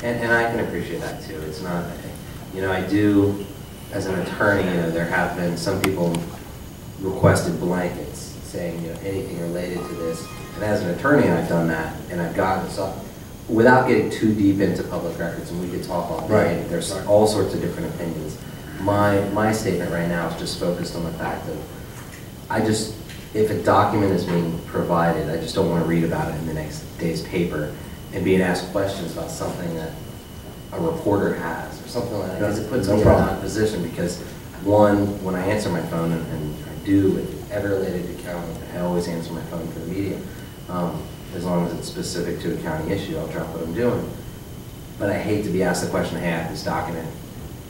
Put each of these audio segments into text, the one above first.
And I can appreciate that too. It's not, you know, I do, as an attorney, you know, there have been some people requested blankets saying, you know, anything related to this. And as an attorney, I've done that, and I've gotten, so without getting too deep into public records, and we could talk all day, right. There's all sorts of different opinions. My statement right now is just focused on the fact that if a document is being provided, I just don't want to read about it in the next day's paper and being asked questions about something that a reporter has or something like that, because it puts me in an odd position, because one, when I answer my phone, and I do with ever related to county, I always answer my phone for the media. As long as it's specific to a county issue, I'll drop what I'm doing. But I hate to be asked the question, hey, I have this document.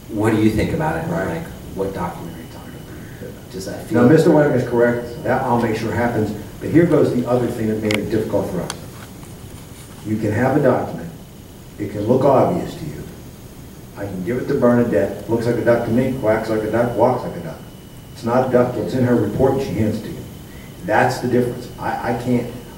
What do you think about it? Right. Like, what document are you talking about? Just, I feel now, Mr. Wagner is correct. That I'll make sure happens. But here goes the other thing that made it difficult for us. You can have a document. It can look obvious to you. I can give it to Bernadette. Looks like a duck to me. Quacks like a duck. Walks like a duck. It's not a duck. It's in her report, and she hands it to you. That's the difference.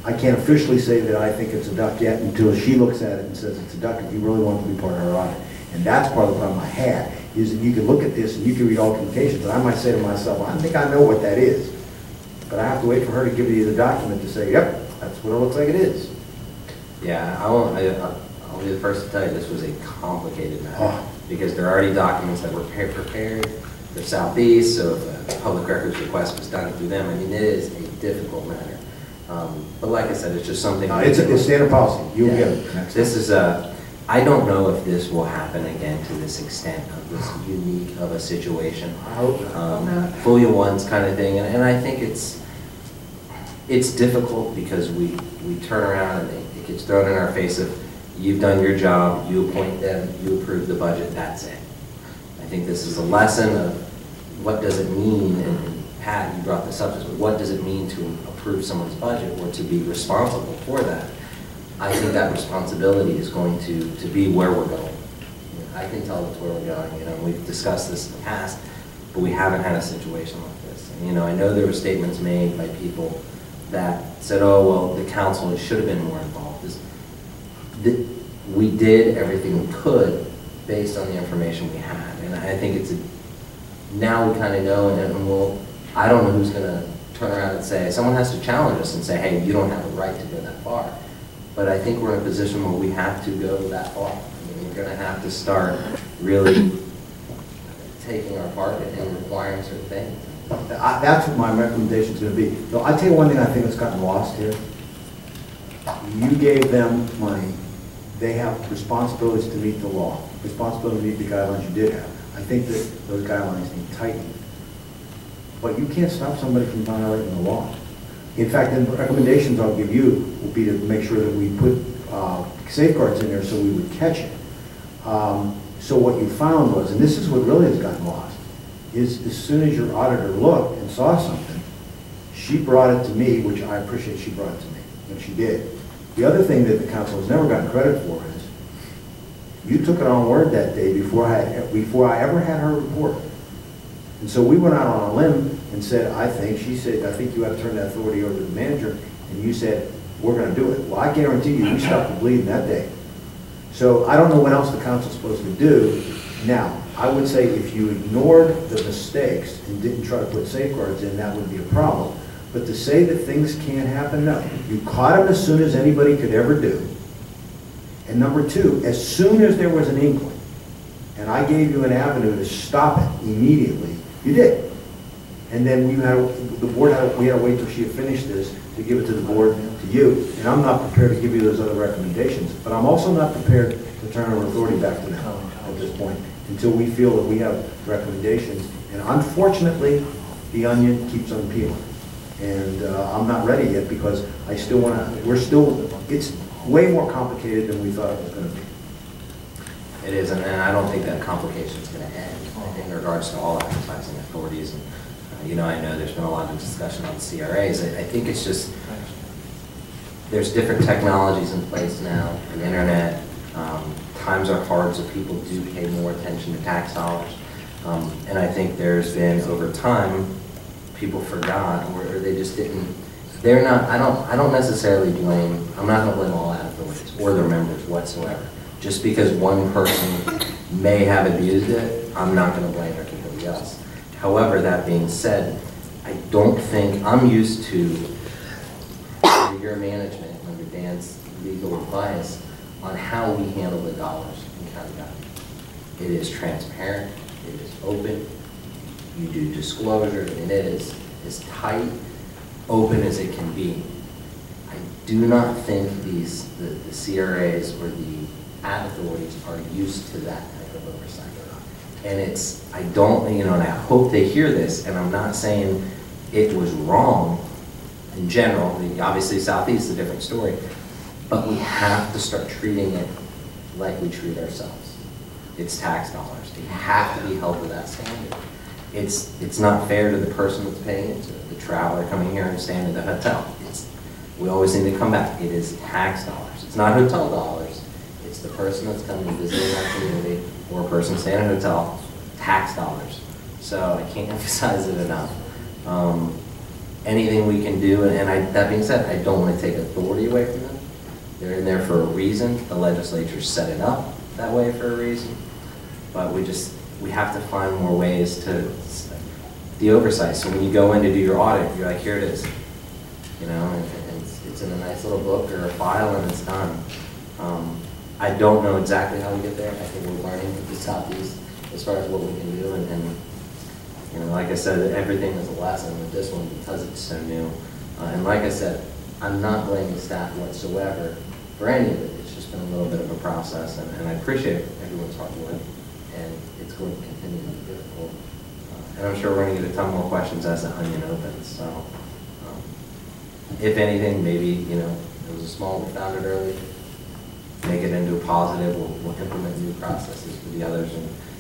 I can't officially say that I think it's a duck yet until she looks at it and says it's a duck, if you really want to be part of her audit. And that's part of the problem I had, is that you can look at this and you can read all communications, and I might say to myself, well, I think I know what that is. But I have to wait for her to give you the document to say, yep, that's what it looks like it is. Yeah, I'll be the first to tell you this was a complicated matter, because there are already documents that were prepared. They're Southeast, so if a public records request was done through them, I mean, it is a difficult matter. But like I said, it's just something. It's standard policy. You'll get it. This is I don't know if this will happen again to this extent of this unique of a situation. Fool you once kind of thing, and I think it's difficult because we turn around and it gets thrown in our face of, you've done your job, you appoint them, you approve the budget, that's it. I think this is a lesson of what does it mean, and Pat, you brought this up, but what does it mean to approve someone's budget or to be responsible for that? I think that responsibility is going to be where we're going. I can tell it's where we're going. You know, we've discussed this in the past, but we haven't had a situation like this. And, you know, I know there were statements made by people that said, oh, well, the council should have been more involved. We did everything we could based on the information we had. And I think now we kind of know, and I don't know who's going to turn around and say, someone has to challenge us and say, hey, you don't have a right to go that far. But I think we're in a position where we have to go that far. I mean, we're going to have to start really taking our part and requiring certain things. That's what my recommendation is going to be. So I'll tell you one thing I think that's gotten lost here. You gave them money. They have responsibilities to meet the law, responsibility to meet the guidelines you did have. I think that those guidelines need tightening. But you can't stop somebody from violating the law. In fact, the recommendations I'll give you will be to make sure that we put safeguards in there so we would catch it. So what you found was, and this is what really has gotten lost, is as soon as your auditor looked and saw something, she brought it to me, which I appreciate she brought it to me, and she did. The other thing that the council has never gotten credit for is, you took it on word that day before I ever had her report. And so we went out on a limb and said, she said, I think you have to turn that authority over to the manager, and you said, we're going to do it. Well, I guarantee you, we stopped the bleeding that day. So I don't know what else the council's supposed to do. Now, I would say if you ignored the mistakes and didn't try to put safeguards in, that would be a problem. But to say that things can't happen, no. You caught them as soon as anybody could ever do. And number two, as soon as there was an inkling, and I gave you an avenue to stop it immediately, you did. And then we had to wait till she had finished this to give it to the board, to you. And I'm not prepared to give you those other recommendations. But I'm also not prepared to turn our authority back to them at this point until we feel that we have recommendations. And unfortunately, the onion keeps on peeling. And I'm not ready yet because I still want to, it's way more complicated than we thought it was going to be. It is, and I don't think that complication is going to end in regards to all advertising authorities. And you know, I know there's been a lot of discussion on CRAs. I think it's just, there's different technologies in place now, the internet. Times are hard, so people do pay more attention to tax dollars. And I think there's been, over time, people forgot, or they just didn't, I don't necessarily blame, I'm not going to blame all ad authorities or their members whatsoever. Just because one person may have abused it, I'm not going to blame everybody else. However, that being said, I don't think, I'm used to under your management, under Dan's legal advice on how we handle the dollars in county government. It is transparent, it is open, you do disclosure, and it is as tight, open as it can be. I do not think the CRAs or the ad authorities are used to that type of oversight. And I don't, and I hope they hear this, and I'm not saying it was wrong in general. Obviously, Southeast is a different story, but we have to start treating it like we treat ourselves. It's tax dollars. They have to be held to that standard. It's not fair to the person that's paying it, to the traveler coming here and staying at the hotel. We always need to come back. It is tax dollars. It's not hotel dollars. It's the person that's coming and visiting our community, or a person staying in a hotel, tax dollars. So I can't emphasize it enough. Anything we can do, and that being said, I don't want to take authority away from them. They're in there for a reason. The legislature set it up that way for a reason. But we have to find more ways to, the oversight. So when you go in to do your audit, you're like, here it is. And it's in a nice little book or a file and it's done. I don't know exactly how we get there. I think we're learning with the Southeast as far as what we can do. And like I said, everything is a lesson with this one because it's so new. And like I said, I'm not blaming staff whatsoever for any of it. It's just been a little bit of a process, and I appreciate everyone's hard work, and it's going to continue to be difficult. And I'm sure we're going to get a ton more questions as the onion opens. So, if anything, maybe, it was a small, we found it early, make it into a positive, we'll implement new processes for the others,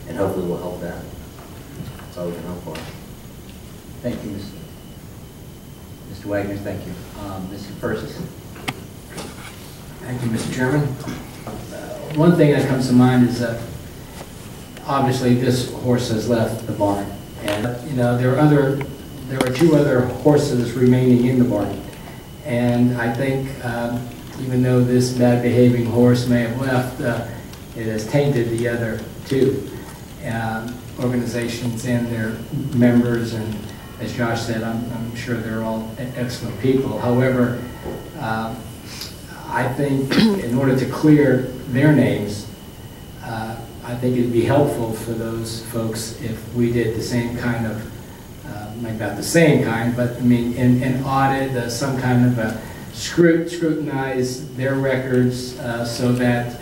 and hopefully we'll help them. That's all we can hope for. Thank you, Mr. Wagner. Thank you. Mr. Persis. Thank you, Mr. Chairman. One thing that comes to mind is that obviously this horse has left the barn, and there are two other horses remaining in the barn, and I think even though this bad behaving horse may have left, it has tainted the other two organizations and their members, and as Josh said, I'm sure they're all excellent people. However, I think in order to clear their names, I think it'd be helpful for those folks if we did the same kind of, maybe not the same kind, but I mean, an audit, some kind of a scrutinize their records so that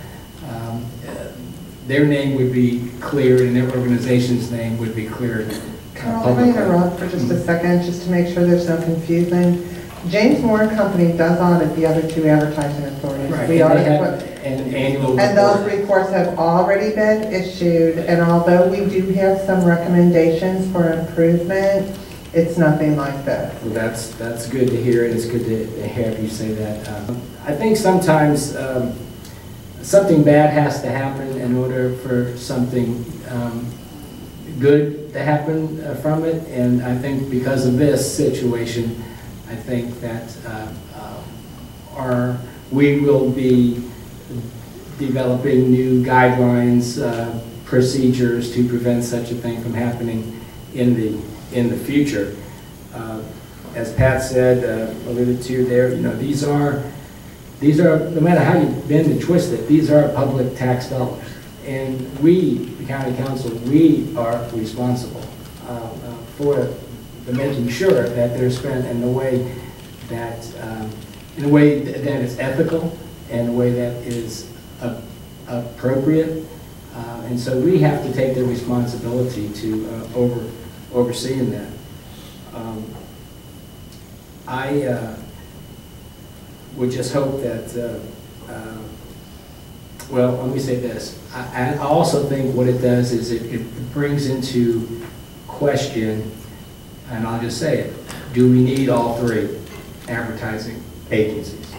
their name would be cleared and their organization's name would be cleared. Carol, can I interrupt for just a second, just to make sure there's no confusion? James Moore and Company does audit the other two advertising authorities. Right. We audit an annual and those reports have already been issued, and although we do have some recommendations for improvement, it's nothing like this. Well, that's good to hear, and it's good to have you say that. I think sometimes something bad has to happen in order for something good to happen from it, and I think because of this situation, I think that we will be developing new guidelines, procedures to prevent such a thing from happening in the future. As Pat said, alluded to there, these are, no matter how you bend and twist it, these are public tax dollars. And we, the county council, we are responsible for making sure that they're spent in a way that is ethical and a way that is appropriate. And so we have to take the responsibility to overseeing that. I would just hope that, well, let me say this. I also think what it does is it brings into question, and I'll just say it, do we need all three advertising agencies?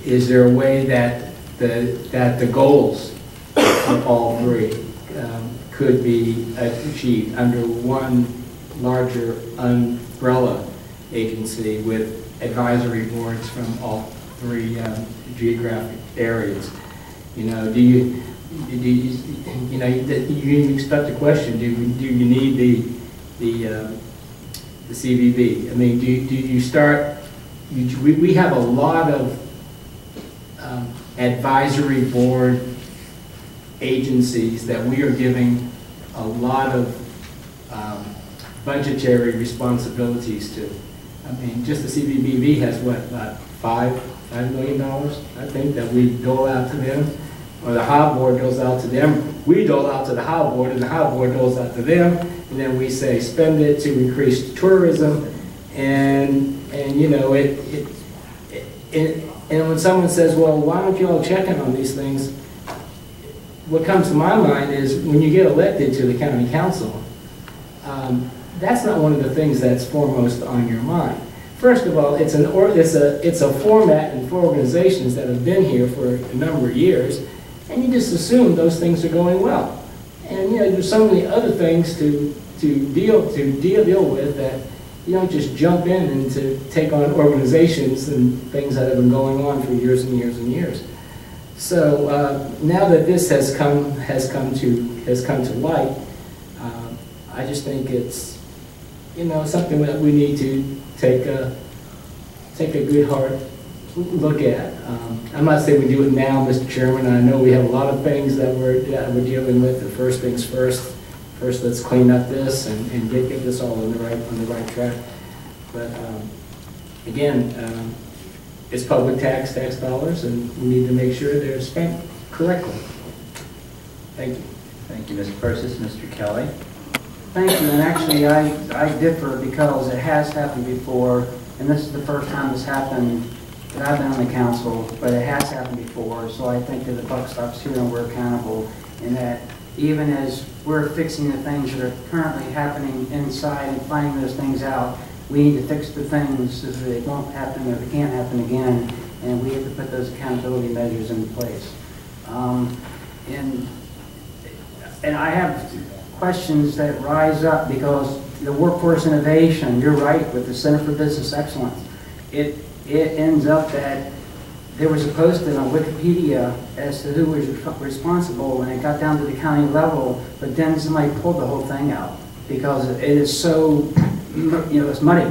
Is there a way that the goals of all three could be achieved under one larger umbrella agency with advisory boards from all three geographic areas? You know, do you expect the question, do you need the CVB? I mean, do you start, we have a lot of advisory board agencies that we are giving a lot of budgetary responsibilities to. I mean, just the CVBV has what, about $5 million, I think, that we dole out to them, or the HOB board doles out to them. We dole out to the HOB board, and the HOB board doles out to them, and then we say spend it to increase tourism, and you know, and when someone says, well, why don't you all check in on these things? What comes to my mind is when you get elected to the county council, that's not one of the things that's foremost on your mind. First of all, it's a format and for organizations that have been here for a number of years, and you just assume those things are going well. And you know, there's so many other things to deal with that you don't just jump in and to take on organizations and things that have been going on for years and years and years. So now that this has come to light, I just think it's, you know, something that we need to take a good hard look at. I'm not saying we do it now, Mr. Chairman. I know we have a lot of things that we're dealing with. The first things first. First, let's clean up this and get this all on the right track. But again, it's public tax dollars, and we need to make sure they're spent correctly. Thank you. Thank you, Mr. Persis. Mr. Kelly? Thank you, and actually I differ because it has happened before, and this is the first time it's happened that I've been on the council, but it has happened before, so I think that the buck stops here and we're accountable, and that even as we're fixing the things that are currently happening inside and finding those things out, we need to fix the things so that it won't happen or it can't happen again, and we have to put those accountability measures in place. And I have questions that rise up because the workforce innovation, you're right, with the Center for Business Excellence, it ends up that there was a posting on Wikipedia as to who was responsible, and it got down to the county level, but then somebody pulled the whole thing out because it is so, you know, it's muddy.